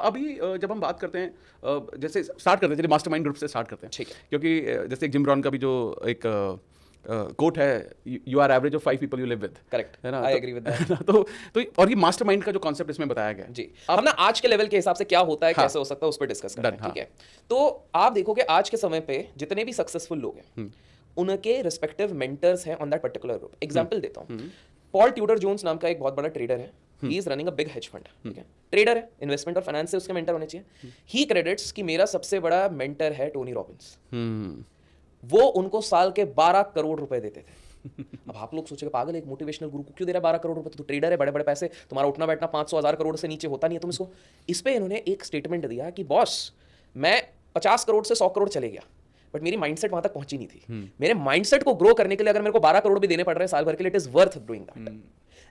अभी जब हम बात करते हैं जैसे स्टार्ट करते हैं, चलिए मास्टरमाइंड ग्रुप से स्टार्ट करते हैं, ठीक है। क्योंकि जैसे एक जिम रॉन का भी जो एक कोट है, you are average of 5 people you live with, correct, है ना? I agree with that. तो और ये मास्टरमाइंड का जो कॉन्सेप्ट इसमें बताया गया है जी, हम ना आज के लेवल के हिसाब से क्या होता है, हाँ, कैसे हो सकता है, उस पर डिस्कस करते हैं, हाँ, ठीक है? तो आप देखोगे आज के समय पे जितने भी सक्सेसफुल लोग हैं उनके रिस्पेक्टिव मेंटर्स हैं on that particular group. Example देता हूं, पॉल ट्यूडर जोन्स नाम का एक बहुत बड़ा ट्रेडर है, he is running a big hedge fund, ठीक है? ट्रेडर है, इन्वेस्टमेंट और फाइनेंस से उसके मेंटर होने चाहिए। ही क्रेडिट्स कि मेरा सबसे बड़ा मेंटर है टोनी रॉबिन्स, वो उनको साल के 12 करोड़ रुपए देते थे। अब आप लोग सोचेंगे पागल, एक मोटिवेशनल गुरु को क्यों दे रहा है 12 करोड़ रुपए? तो ट्रेडर है, बड़े बड़े पैसे, तुम्हारा उठना बैठना 500,000 करोड़ से नीचे होता नहीं है, तुम इसको। इस पे इन्होंने एक स्टेटमेंट दिया कि बॉस, मैं 50 करोड़ से 100 करोड़ चले गया, बट मेरी माइंडसेट वहां तक पहुंची नहीं थी। मेरे माइंडसेट को ग्रो करने के लिए अगर मेरे को 12 करोड़ भी देने पड़ रहे हैं साल भर के लिए, it is worth doing that.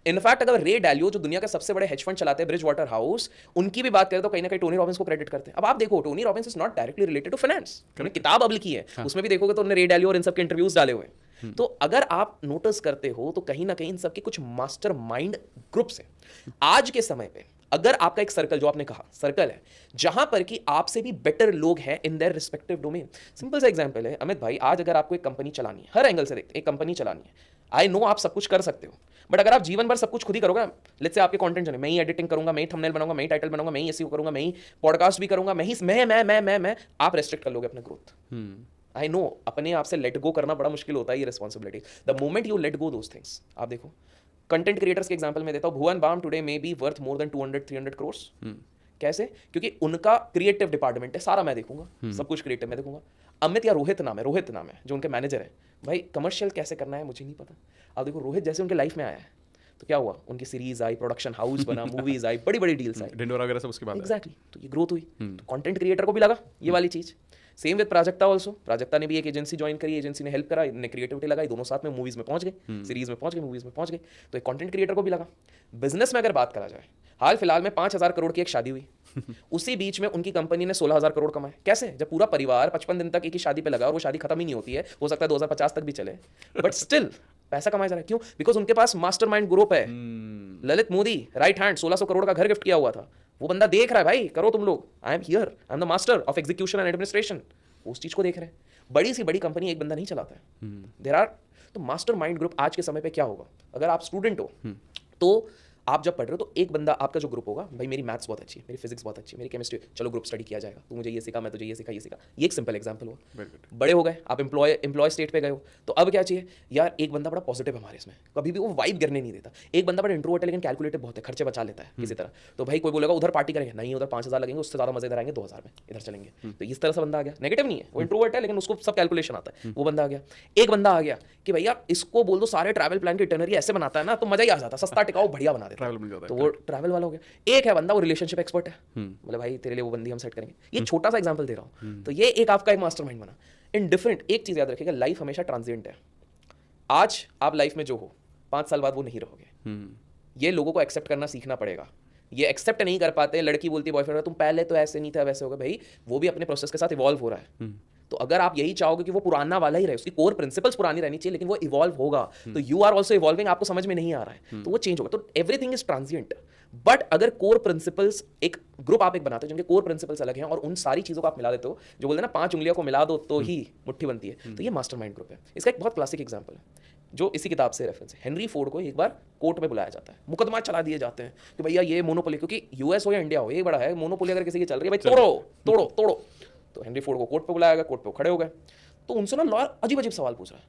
In fact अगर रे डैलियो जो दुनिया के सबसे बड़े हेज फंड चलाते हैं, ब्रिज वाटर हाउस, उनकी भी बात करें तो कहीं ना कहीं टोनी रॉबिन्स को क्रेडिट करते हैं। अब आप देखो, Tony Robbins is not directly related to finance, उन्होंने किताब अब लिखी है, उसमें भी देखोगे तो उन्होंने रे डैलियो और इन सब के इंटरव्यूज डाले हुए हैं। तो अगर आप नोटिस करते हो तो कहीं ना कहीं इन सबके कुछ मास्टर माइंड ग्रुप्स हैं। आज के समय पे अगर आपका एक सर्कल, जो आपने कहा सर्कल है, जहां पर कि आपसे भी बेटर लोग हैं in their respective domain. Simple सा एग्जांपल है, अमित भाई, आज अगर आपको एक कंपनी चलानी है, हर एंगल से देखते एक कंपनी चलानी है, आई नो आप सब कुछ कर सकते हो, बट अगर आप जीवन भर सब कुछ खुद ही करोगे, लेट्स से आपके कंटेंट चले, मैं ही एडिटिंग करूंगा, मैं ही थंबनेल बनाऊंगा, मैं ही टाइटल बनाऊंगा, मैं ही एसईओ करूंगा, मैं ही पॉडकास्ट भी करूंगा, मैं ही मैं, आप रेस्ट्रिक्ट कर लोगे अपने ग्रोथ। आई नो अपने आप से लेट गो करना बड़ा मुश्किल होता है, ये responsibility. The moment you let go those things, आप देखो कंटेंट क्रिएटर्स के एग्जांपल में देता हूं, Bhuvan Bam today may be worth more than 200-300 crore. कैसे? क्योंकि उनका क्रिएटिव डिपार्टमेंट है, सारा मैं देखूंगा, सब कुछ क्रिएटिव मैं देखूंगा। अमित या रोहित नाम है जो उनके मैनेजर है, भाई कमर्शियल कैसे करना है मुझे नहीं पता। अब देखो रोहित जैसे उनके लाइफ में आया है तो क्या हुआ, उनकी सीरीज आई, प्रोडक्शन हाउस बना, मूवीज आई, बड़ी बड़ी डील्स आई, डिंडोरा वगैरह सब उसके बाद एग्जैक्टली। तो ये ग्रोथ हुई, तो कंटेंट क्रिएटर को भी लगा ये वाली चीज। Same with Prajakta also, Prajakta ने भी एक एजेंसी ज्वाइन करी, एजेंसी ने हेल्प करा, इन्हें क्रिएटिविटी लगाई, दोनों साथ में मूवीज में पहुंच गए, सीरीज में पहुंच गए, मूवीज में पहुंच गए। तो एक कंटेंट क्रिएटर को भी लगा। बिजनेस में अगर बात करा जाए, हाल फिलहाल में 5,000 करोड़ की एक शादी हुई, उसी बीच में उनकी कंपनी ने 16,000 करोड़ कमाए। कैसे? जब पूरा परिवार 55 दिन तक एक ही शादी पे लगा और वो शादी खत्म ही नहीं होती है, हो सकता है 2050 तक भी चले, बट स्टिल पैसा कमाया जा रहा है। क्यों? बिकॉज उनके पास मास्टरमाइंड ग्रुप है। ललित मोदी राइट हैंड 1600 करोड़ का घर गिफ्ट किया हुआ था, वो बंदा देख रहा है, भाई करो तुम लोग, I am here, I am the master of execution and administration, उस चीज को देख रहे हैं। बड़ी सी बड़ी कंपनी एक बंदा नहीं चलाता है, देयर आर। तो मास्टर माइंड ग्रुप आज के समय पे क्या होगा, अगर आप स्टूडेंट हो तो आप जब पढ़ रहे हो तो एक बंदा आपका जो ग्रुप होगा, भाई मेरी मैथ्स बहुत अच्छी है, मेरी फिजिक्स बहुत अच्छी है, मेरी केमिस्ट्री, चलो ग्रुप स्टडी किया जाएगा, तू मुझे ये सिखा, मैं तुझे ये सिखा, ये सिखा। ये एक सिंपल एग्जांपल हुआ। बड़े हो गए, आप एम्प्लॉय स्टेट पे गए हो, तो अब क्या चाहिए यार, एक बंदा बड़ा पॉजिटिव हमारे इसमें, कभी भी वो वाइब गिरने नहीं देता। एक बंदा बड़ा इंट्रोवर्ट है लेकिन कैलकुलेटिव बहुत है, खर्चे बचा लेता है किसी तरह। तो भाई कोई बोलेगा उधर पार्टी करेंगे, नहीं उधर 5,000 लगेंगे, उससे ज़्यादा मजे इधर आएंगे, 2,000 में इधर चलेंगे। तो इस तरह से बंदा आ गया, नेगेटिव नहीं है, वो इंट्रोवर्ट है लेकिन उसको सब कैलकुलेशन आता है, वो बंदा आ गया। एक बंदा आ गया कि भैया इसको बोल दो सारे ट्रैवल प्लान की इटनरी ऐसे बनाता है ना, तो मजा ही आ जाता, सस्ता टिकाऊ बढ़िया बना देता है, तो वो ट्रैवल वाला हो गया। एक है बंदा वो रिलेशनशिप एक्सपर्ट है, मतलब भाई तेरे लिए वो बंदी हम सेट करेंगे। ये छोटा सा एग्जांपल दे रहा हूं, तो ये एक आपका एक मास्टरमाइंड बना। इन डिफरेंट, एक चीज याद रखिएगा, लाइफ हमेशा ट्रांजिएंट है। आज आप लाइफ में जो हो, 5 साल बाद वो नहीं रहोगे। ये लोगों को एक्सेप्ट करना सीखना पड़ेगा। ये एक्सेप्ट नहीं कर पाते, लड़की बोलती है बॉयफ्रेंड तुम पहले तो ऐसे नहीं था वैसे हो गए, भाई वो भी अपने प्रोसेस के साथ इवॉल्व हो रहा है। तो अगर आप यही चाहोगे कि वो पुराना वाला ही रहे, उसकी कोर प्रिंसिपल्स पुरानी रहनी चाहिए, लेकिन वो इवॉल्व होगा, तो यू आर ऑल्सो इवॉल्विंग, आपको समझ में नहीं आ रहा है तो वो चेंज होगा। तो एवरीथिंग इज ट्रांजिएंट, बट अगर कोर प्रिंसिपल्स, एक ग्रुप आप एक बनाते हो जिनके कोर प्रिंसिपल्स अलग हैं और उन सारी चीजों को आप मिला देते हो, जो बोलते हैं ना 5 उंगलियों को मिला दो तो ही मुट्ठी बनती है, तो ये मास्टरमाइंड ग्रुप है। इसका एक बहुत क्लासिक एग्जांपल है जो इसी किताब से रेफरेंस है। हेनरी फोर्ड को एक बार कोर्ट में बुलाया जाता है, मुकदमा चला दिए जाते हैं कि भैया ये मोनोपोली, क्योंकि यूएस हो या इंडिया हो ये बड़ा है, मोनोपोली अगर किसी की चल रही है भाई तोड़ो तोड़ो तोड़ो। तो हेनरी फोर्ड को कोर्ट पे बुलाया गया, कोर्ट पे खड़े हो गए, तो उनसे ना लॉयर अजीब अजीब सवाल पूछ रहा है।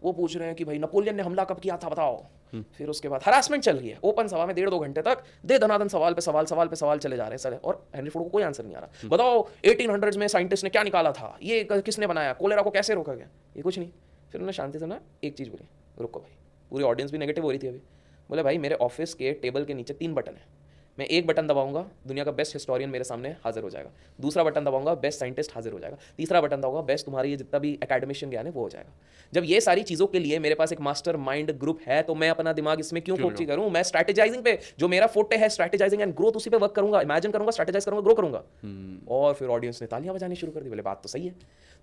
वो पूछ रहे हैं कि भाई नेपोलियन ने हमला कब किया था बताओ। फिर उसके बाद हरासमेंट चल रही है ओपन सभा में 1.5-2 घंटे तक, दे दनादन सवाल पे सवाल चले जा रहे हैं सर, और हेनरी फोर्ड को कोई आंसर नहीं आ रहा। बताओ 1800s में साइंटिस्ट ने क्या निकाला था, ये किसने बनाया, कोलेरा को कैसे रोका गया, ये कुछ नहीं। फिर उन्होंने शांति से ना एक चीज़ बोली, रुको भाई, पूरी ऑडियंस भी नेगेटिव हो रही थी अभी। बोले भाई मेरे ऑफिस के टेबल के नीचे 3 बटन है, मैं एक बटन दबाऊंगा दुनिया का बेस्ट हिस्टोरियन मेरे सामने हाजिर हो जाएगा, दूसरा बटन दबाऊंगा बेस्ट साइंटिस्ट हाजिर हो जाएगा, तीसरा बटन दबाऊंगा बेस्ट तुम्हारी ये जितना भी एकेडमिशियन ज्ञान है वो हो जाएगा। जब ये सारी चीज़ों के लिए मेरे पास एक मास्टर माइंड ग्रुप है तो मैं अपना दिमाग इसमें क्यों फोकस करूं, मैं स्ट्रैटेजाइजिंग पे, जो मेरा फोटे है स्ट्रैटेजाइजिंग एंड ग्रोथ, उसी पे वर्क करूंगा, इमेजिन करूंगा, स्ट्रैटेजाइज करूंगा, ग्रो करूंगा। और फिर ऑडियंस ने तालियां बजानी शुरू कर दी, बोले बात तो सही है।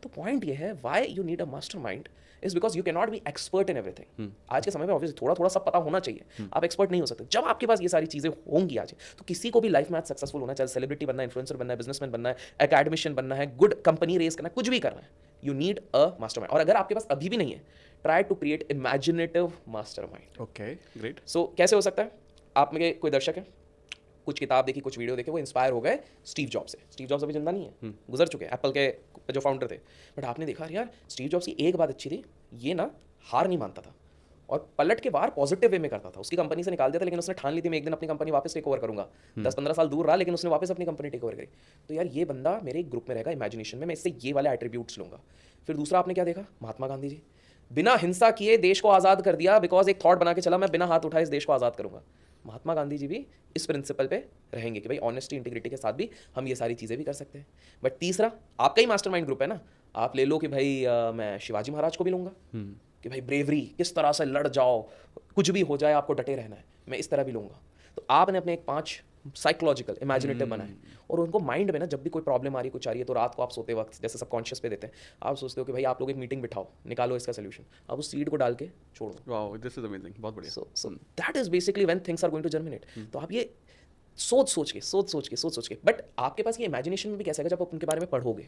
तो पॉइंट ये है, why you need a mastermind is because you can not be expert in everything. आज के समय में ऑब्वियसली थोड़ा थोड़ा सब पता होना चाहिए, आप एक्सपर्ट नहीं हो सकते। जब आपके पास ये सारी चीजें होंगी आज, तो किसी को भी लाइफ में आज सक्सेसफुल होना है, चाहे सेलिब्रिटी बनना है, इन्फ्लुएंसर बनना है, बिजनेसमैन बनना है, एकेडमिशियन बनना है, गुड कंपनी रेस करना है, कुछ भी करना है, यू नीड अ मास्टरमाइंड। और अगर आपके पास अभी भी नहीं है, try to create imaginative mastermind. Okay, great. So कैसे हो सकता है? आप में कोई दर्शक है, कुछ किताब देखी, कुछ वीडियो देखे, वो इंस्पायर हो गए स्टीव जॉब से। स्टीव जॉब्स अभी जिंदा नहीं है, गुजर चुके हैं, एप्पल के जो फाउंडर थे। बट आपने देखा यार, स्टीव जॉब्स की एक बात अच्छी थी, ये ना हार नहीं मानता था और पलट के बाहर पॉजिटिव वे में करता था। उसकी कंपनी से निकाल दिया था, लेकिन उसने ठान ली थी मैं एक दिन अपनी कंपनी वापस टेक ओवर करूंगा। 10-15 साल दूर रहा, लेकिन उसने वापस अपनी कंपनी टेक ओवर करी। तो यार ये बंदा मेरे एक ग्रुप में रहेगा इमेजिनेशन में, मैं इससे ये वाले एट्रीब्यूट्स लूंगा। फिर दूसरा आपने क्या देखा? महात्मा गांधी जी बिना हिंसा किए देश को आज़ाद कर दिया, बिकॉज एक थॉट बना के चला, मैं बिना हाथ उठाए इस देश को आज़ाद करूंगा। महात्मा गांधी जी भी इस प्रिंसिपल पे रहेंगे कि भाई ऑनेस्टी इंटीग्रिटी के साथ भी हम ये सारी चीज़ें भी कर सकते हैं। बट तीसरा, आपका ही मास्टरमाइंड ग्रुप है ना, आप ले लो कि भाई मैं शिवाजी महाराज को भी लूंगा कि भाई ब्रेवरी, किस तरह से लड़ जाओ, कुछ भी हो जाए आपको डटे रहना है, मैं इस तरह भी लूंगा। तो आपने अपने एक 5 साइकोलॉजिकल इमेजिनेटिव बनाए और उनको माइंड में ना जब भी कोई प्रॉब्लम आ रही, कुछ आ रही है, तो रात को आप सोते वक्त जैसे सबकॉन्शियस पे देते हैं, आप सोचते हो कि भाई आप लोग एक मीटिंग बिठाओ, निकालो इसका सोल्यूशन, आप उस सीड को डाल के छोड़ दो। वाओ, दिस इज अमेजिंग, बहुत बढ़िया। So that is basically when things are going to germinate. तो आप ये सोच के, बट आपके पास ये इमेजिनेशन में भी कैसे आएगा? जब आप उनके बारे में पढ़ोगे,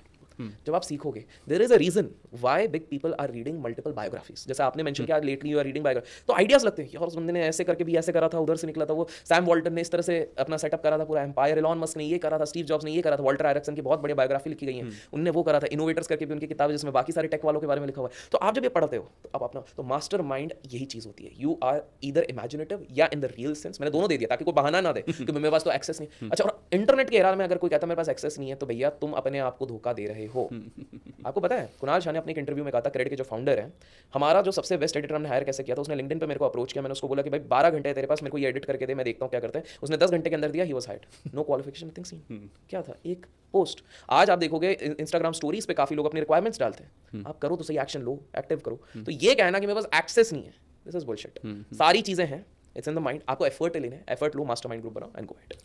जब आप सीखोगे। There is a reason why big people are reading multiple biographies. जैसे आपने मेंशन किया lately you are reading biography, तो आइडियाज लगते हैं यार, उस बंदे ने ऐसे करके भी ऐसे करा था, उधर से निकला था वो, सैम वॉल्टन ने इस तरह से अपना सेटअप करा था पूरा एम्पायर, एलॉन मस्क ने ये करा था, स्टीव जॉब्स ने ये करा था, वॉल्टर आयरक्सन की बहुत बड़ी बायोग्राफी लिखी गई है, उनने वो करा था, इनोवेटर्स करके भी उनकी किताब जिसमें बाकी सारे टेक वालों के बारे में लिखा हुआ है। तो आप जब ये पढ़ते हो तो आप अपना, तो मास्टर माइंड यही चीज होती है, यू आर ईदर इमेजिनेटिव या इन द रियल सेंस। मैंने दोनों दे दिया ताकि कोई बहाना ना दे कि मेरे पास तो एक्सेस नहीं। अच्छा, और इंटरनेट के एरा में अगर कोई कहता है मेरे पास एक्सेस नहीं है, तो भैया तुम अपने आप को धोखा दे रहे हो। आपको पता है कुणाल शाह ने अपने एक इंटरव्यू में कहा था, क्रेडिट के जो फाउंडर हैं, हमारा जो सबसे बेस्ट एडिटर हमने हायर कैसे किया था, उसने लिंक्डइन पे मेरे को अप्रोच किया, मैंने उसको बोला कि भाई 12 घंटे तेरे पास, मेरे को ये एडिट करके दे, मैं देखता हूँ क्या करते हैं। उसने 10 घंटे के अंदर दिया, he was hired, no qualification, nothing seen. क्या था? एक पोस्ट। आज आप देखोगे इंस्टाग्राम स्टोरीज पे काफी लोग अपनी रिक्वायरमेंट्स डालते हैं, आप करो तो सही, एक्शन लो, एक्टिव करो। तो ये कहना कि मेरे पास एक्सेस नहीं है, दिस इज बुलशिट। सारी चीजें हैं, इट्स इन द माइंड, आपको एफर्ट लेना है, एफर्ट लो, मास्टरमाइंड ग्रुप बनाओ एंड गो अहेड।